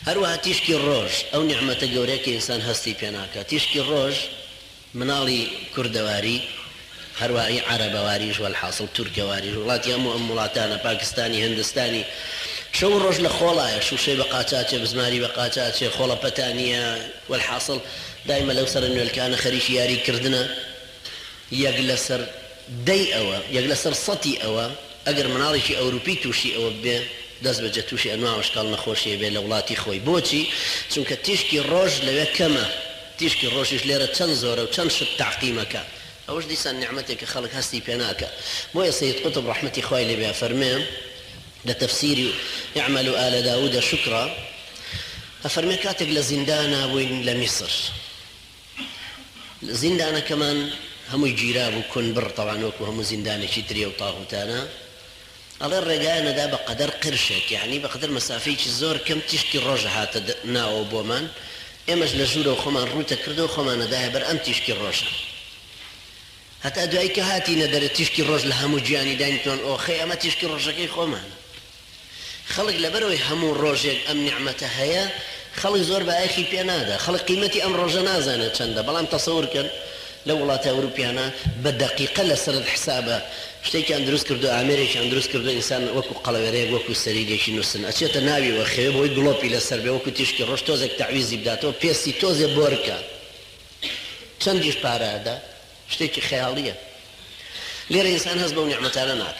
هەروەها تیشکی ڕۆژ ئەو نیعمەتە گەورەیە کە ئینسان هەستی پێ ناکات. تیشکی ڕۆژ مناڵی کوردەواری، هەروەها عەرەبەواریش والحاصل تورکەواریش، وڵاتی هەموو ئەم وڵاتانە پاکستانی هندستانی شەو ڕۆژ لە خۆڵایە، شوشەی بە قاچاچێ، بزماری بە قاچاچێ، خۆڵە پەتانیە، والحاصل دایمە لەو سەر نوێلکانە خەریکی یاریکردنە. یەک لەسەر دەی ئەوە، یەک لەسەر سەتی ئەوە ئەگەر مناڵێکی ئەوروپی تووشی ئەوە بێ دەست بەجە تووشی ئەنواع وشکال نەخۆشیە بێ لە وڵاتی خۆی. بۆچی؟ چونکە تیشکی ڕۆژ لەوێ کەمە، تیشکی ڕۆژیش لێرە چەند زۆرە و چەند شت تەعقیمەکە. ئەوەش دیسان نیعمەتێکە خەڵک هەستی پێ ناکە. بۆیە سەید قوتب ڕەحمەتی خوای لێ بێ فەرمێ لە تەفسیری اعملوا آل داود شکرا، ئەفەرمێ کاتێک لە زیندانە بووین لە میسر، زیندانەکەمان هەمووی گیرا بوو کونبڕ، تەواان وەکو هەموو زیندانێکی ترێ و تاغوتانە. ئەڵێ ڕێگایەنەدا بە قەدەر قرشێک، یعنی بە قەدەر مەسافەیەکی زۆر کەم تیشکی ڕۆژە هاتە ناوە بۆمان، ئێمەش لە ژوورە و خۆمان ڕوتە کردو و خۆمانەدایە بەر ئەم تیشکی ڕۆژە. هەتا دوایی کە هاتیینە دەرە تیشکی ڕۆژ لە هەموو گیانی داینتۆن ئۆخەی ئەمە تیشکی ڕۆژەکەی خۆمانە. خەڵک لەبەرەوەی هەموو ڕۆژێک ئەم نیعمەتە هەیە، خەڵک زۆر بەئایخی پێ نادا، خەڵک قیمەتی ئەم ڕۆژە نازانێت چەندە. بەڵام تەسەورکەن لە وڵاتە ئەوروپیانە بە دەقیقە لەسەر حسابە شتێکیان دروست کردو، ئامێرێکیان دروست کردو، ئینسان وەکو قەڵەوێرەیەک وەکو سەریدێکی نووسن ئەچێتە ناوی وەخێوێ بۆی گڵۆپی لەسەر بێ وەکو تیشکی ڕۆژ تۆزێک تەعویزی بداتەوە، پێستی تۆزێ بۆرکە، چەندیش پارەدا، شتێکی خەیاڵیە. لێرە ئینسان هەست بەو نیعمەتانە ناکە.